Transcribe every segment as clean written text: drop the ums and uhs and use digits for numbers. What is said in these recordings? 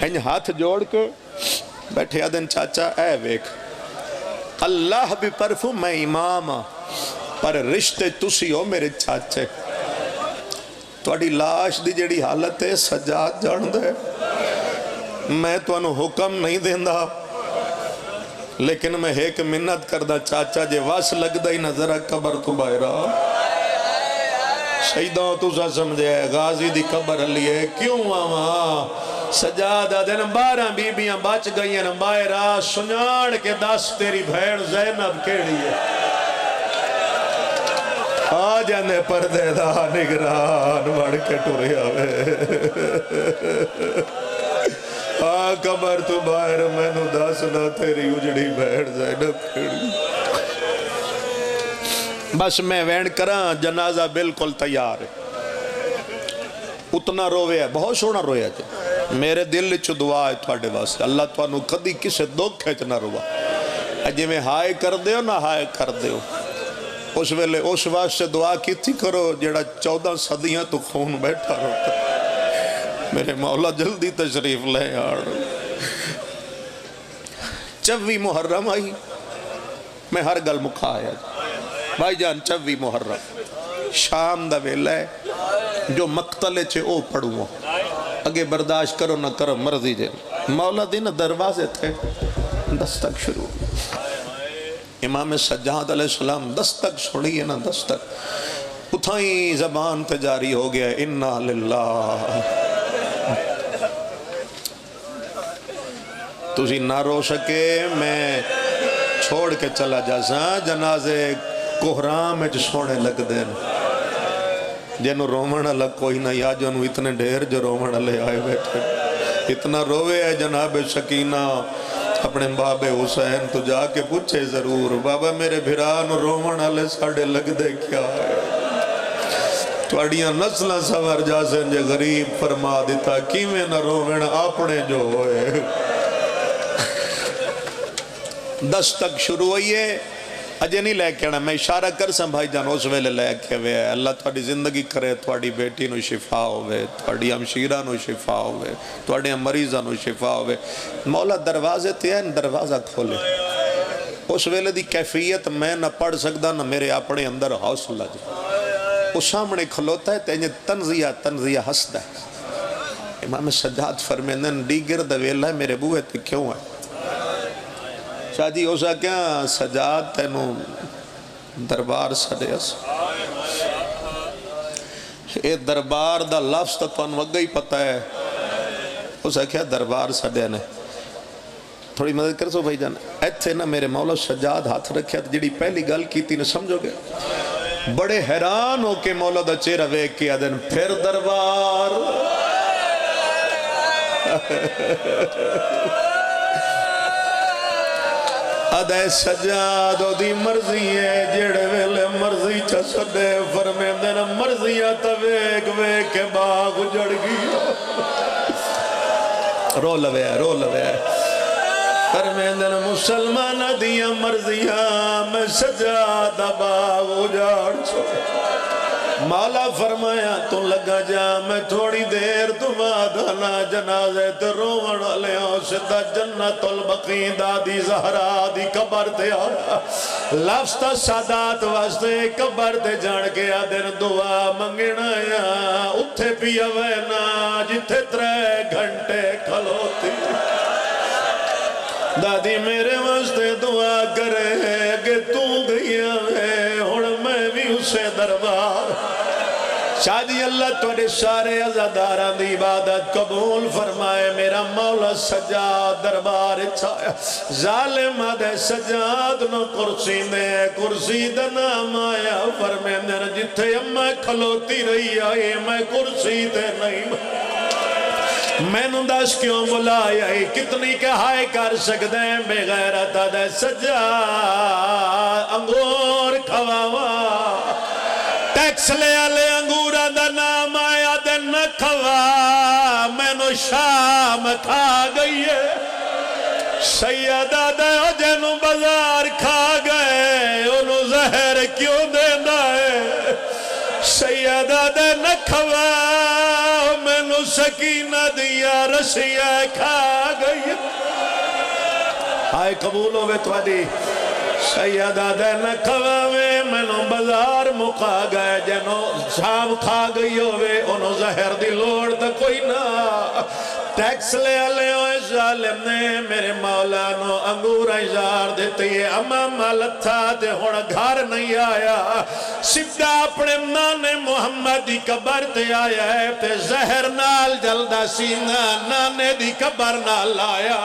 انج ہاتھ جوڑ کے بیٹھے آدن چاچا اے ویک اللہ بھی پرفو میں امام پر رشتے تسی ہو میرے چاچے توڑی لاش دی جڑی حالت ہے سجاد جان دے میں تو انہوں حکم نہیں دیندہ لیکن میں ایک منت کردہ چاچا جے واس لگ دائی نظرہ قبر تو باہرہ شہیدوں تو سا سمجھے غازی دی قبر لیے کیوں آماں سجادہ دن 12 بیبیاں بچ گئی ہیں باہرہ سنیاڑ کے دس تیری بھیڑ زینب کیڑی ہے آجانے پردے دا نگران بڑھ کے ٹورے آوے قبر تو باہر میں نو داسنا تیری اجڑی بھیڑ زینب کیڑی بس میں وین کران جنازہ بالکل تیار ہے اتنا روے ہے بہت سونا روے ہے میرے دل چو دعا ہے تھوڑے واسطے اللہ تو انہوں کدی کسے دکھ کھیچ نہ روا اجے میں ہائے کر دیو نہ ہائے کر دیو اس ویلے اس واسطے دعا کی تھی کرو جڑا 14 صدیاں تو خون بیٹھا روتا میرے مولا جلدی تشریف لے یار 24 محرم آئی میں ہر گل مکھا آیا بھائی جان 24 محرم شام دا ویلہ ہے جو مقتلے چھے او پڑھوں اگے برداشت کرو نہ کرو مرضی جے مولا دین دروازے تھے دستک شروع امام سجاد علیہ السلام دستک سنی ہے نا دستک اتھائیں زبان پہ جاری ہو گیا انا للہ تُسی نہ رو سکے میں چھوڑ کے چلا جاسا جنازے کوہرام میں جو سونے لگ دین جنہوں رومن اللہ کوئی نہ یا جنہوں اتنے ڈھیر جو رومن اللہ آئے بیٹھے اتنا روے ہے جناب شکینہ اپنے باب حسین تو جا کے پوچھے ضرور بابا میرے بھران رومن اللہ ساڑھے لگ دے کیا ہے توڑیاں نسلہ سور جاسن جے غریب فرما دیتا کیویں نہ رومن اپنے جو ہوئے دستک شروع ہوئیے اجے نہیں لے کے آنا میں اشارہ کر سن بھائی جان اس ویلے لے کے ہوئے اللہ تھوڑی زندگی کرے تھوڑی بیٹی نو شفا ہوئے تھوڑی ہمشیرہ نو شفا ہوئے تھوڑی مریضہ نو شفا ہوئے مولا دروازے تے ہیں دروازہ کھولے اس ویلے دی کیفیت میں نہ پڑھ سکتا نہ میرے اپنے اندر حوصلہ جائے اس سامنے کھلوتا ہے تینجے تنزیہ ہستا ہے امام سجاد فرمیندن ڈیگر دویلہ ہے میرے بوئے تے کیوں ہے شاہ جی ہو سا کیا سجاد تینوں دربار سڑے اس اے دربار دا لفظ تو ان وگا ہی پتا ہے ہو سا کیا دربار سڑے نے تھوڑی مدد کر سو بھائی جان ایتھے نا میرے مولا سجاد ہاتھ رکھیا تھا جڑی پہلی گل کی تھی نے سمجھو گے بڑے حیران ہو کے مولا دا چہرہ ویک کیا دن پھر دربار ادھے سجاد دی مرضی ہے جڑے ویلے مرضی چا سدے فرمیندن مرضیات ویک ویک کے باغ جڑ گیا رو لوے فرمیندن مسلمان دیا مرضیاں میں سجاد باغ جڑ چھوڑ مولا فرمایا تو لگا جا میں تھوڑی دیر تم آدھانا جنازے تے روون لیاں سدھا جنت البقی دادی زہرا دی قبر تے آیا لفظ سادات واسطے قبر تے جان کے آدھر دعا منگنا یا اتھے پیا وینا جتھے 3 گھنٹے کھلوتی دادی میرے واسطے دعا کرے کہ تو گیا ہے ہون میں بھی اسے دربار شاہ جی اللہ توڑے سارے عزاداران دی عبادت قبول فرمائے میرا مولا سجاد دربار چھایا ظالم دے سجاد نو کرسی دے کرسی دا نام آیا فرمیندن جتھے میں کھلوتی رہی آئی میں کرسی تے نہیں میں نو دس کیوں بلایا ہی کتنی کہ ہائے کر سکتے ہیں بے غیرت دے سجاد انگور کھواوا ٹیکس لے آلے انگورہ دا نام آیا دے نہ کھوا میں نو شام کھا گئی ہے سیدہ دے جنو بازار کھا گئے انو زہر کیوں دینا ہے سیدہ دے نہ کھوا میں نو جو سکینہ دیا رسیہ کھا گئی آئے قبول ہوئے تھوڑی سیدہ دین کھوے منو بازار مکا گئے جنو شام کھا گئی ہوئے انہوں زہر دی لوڑ تا کوئی نہ ٹیکس لے لے ہوئے ظالم نے میرے مولا نو انگور ازار دیتے یہ امام مالت تھا تے ہونا گھر نہیں آیا سدھا اپنے نانے محمد دی قبر تے آیا ہے تے زہر نال جلدہ سینہ نانے دی قبر نال آیا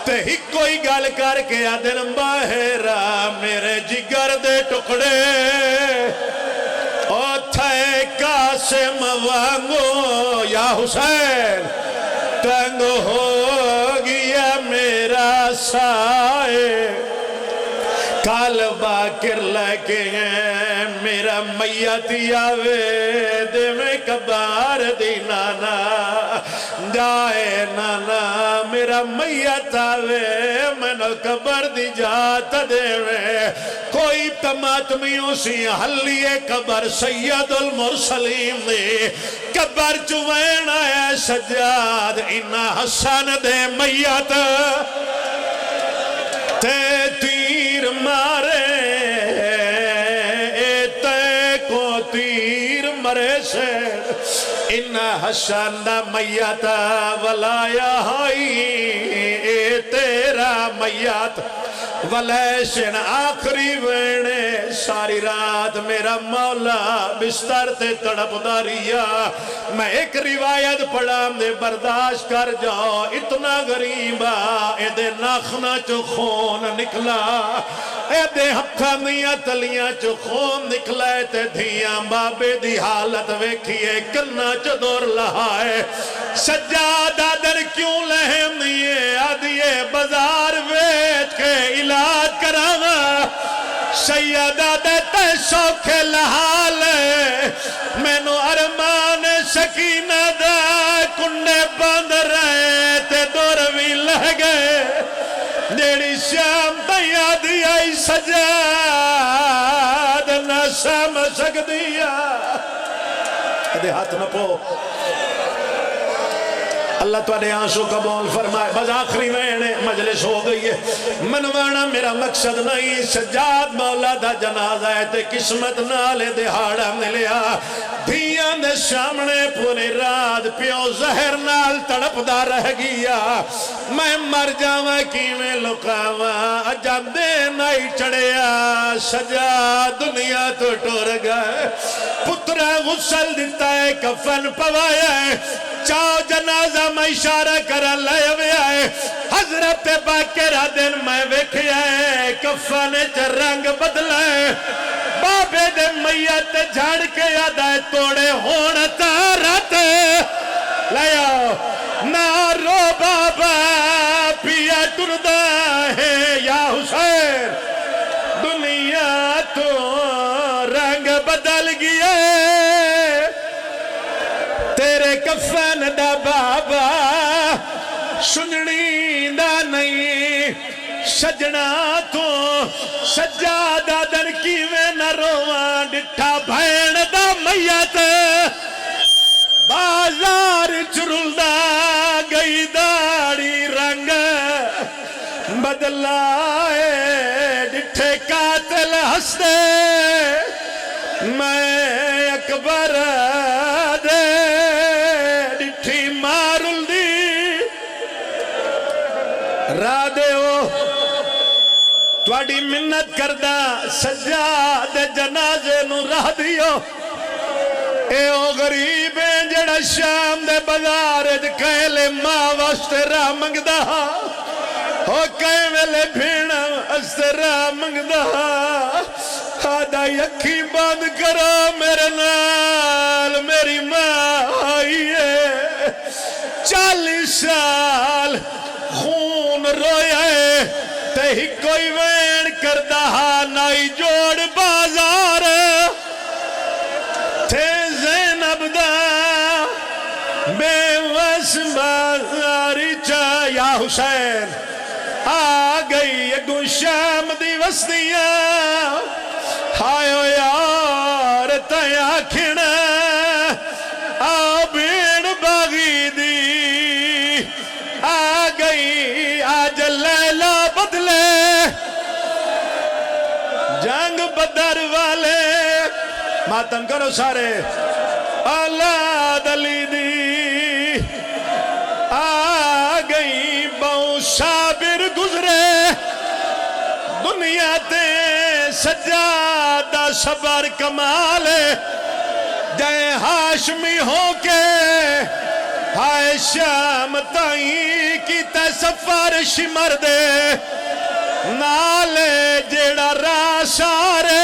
تے ہی کوئی گل کر کے آدن باہرہ میرے جگر دے ٹکڑے او تھے قاسم وانگو یا حسین تنگ ہو گیا میرا سائے کال باکر لگے میرا میت یاوے دے میں کبار دی نانا جائے نانا میرا میت آوے میں نو کبر دی جات دے میں کوئی تماتمیوں سی حلیے کبر سید المرسلین دے کبر چوین آیا سجاد انہا حسن دے میت تے تیر مارے تے کو تیر مرے سے انہا حسن دا میت ولایا ہائی تیرا میت ولیشن آخری وینے ساری رات میرا مولا بستر تے تڑپ داریا میں ایک روایت پڑھا دے برداشت کر جاؤ اتنا غریبا اے دے ناخنا چو خون نکلا اے دے ہتھا میاں تلیاں چو خون نکلا تے دھیاں بابے دی حالت ویکھیے کرنا چو دور لہائے سجادہ در کیوں لہم دیئے آدھیے بازار ویچ کے علاج کرانا سیدہ دیتے سوکھے لحالے میں نو ارمان سکینہ دا کنڈے بند رہے تے دور بھی لہ گئے دیڑی شام تیادی آئی سجاد نہ سمجھ سک دیا دے ہاتھ نہ پو اللہ توانے آنسو قبول فرمائے بس آخری وینے مجلس ہو گئی ہے منوانا میرا مقصد نہیں سجاد مولا دا جنازہ ہے تے قسمت نالے دہاڑا ملیا دھیاں دے سامنے پوری رات پیو زہر نال تڑپ دا رہ گیا میں مر جاواں کیویں لکاواں جاندے نہیں چڑھیا سجاد دنیا تو ٹور گئے پترہ غسل دیتا ہے کفن پوایا ہے چاو جنازہ میں اشارہ کرا لے ہوئے آئے حضرت باقرہ دن میں ویکھیا ہے کفن چا رنگ بدلائے بابے دے میت جھاڑ کے یادائے توڑے ہون تارت لے آؤ نارو بابا پیا ٹردہ ہے یا حسین دنیا تو رنگ بدل گیا تیرے کفن دا بابا سننی دا نہیں سجنا تو سجادہ در کیویں نہ رواں ڈٹھا بھین دا میت بازار چرلدا گئی داڑی رنگ بدلائے ڈٹھے قاتل ہستے میں اکبر دے ڈٹھی مارل دی را دے ہو تواڈی منت کردہ سجاد جنازے نو راہ دیو اے او غریب ہیں جڑا شام دے بازار کہلے ماں واسطے راہ منگدا ہو کہیں ویلے بھینا واسطے راہ منگدا آدھا یکھی بند کرو میرے نال میری ماں آئی ہے 40 سال خون رویا ہے تے ہی کوئی وین کردہ نائی جوڑ بازار تھے زینب دا بے وس بازاری چاہ یا حسین آ گئی اگو شام دی وسطیاں ہائیو یار تیاں کھنا آ بین باغی گئی آج لیلا بدلے جنگ بدر والے ماتم کرو سارے اولاد علی دی آ گئی بہو صابر گزرے دنیا تے سجادہ صبر کمال جائے ہاشمی ہو کے ہائے شام تائیں کی سفر شمر دے نالے جیڑا راسارے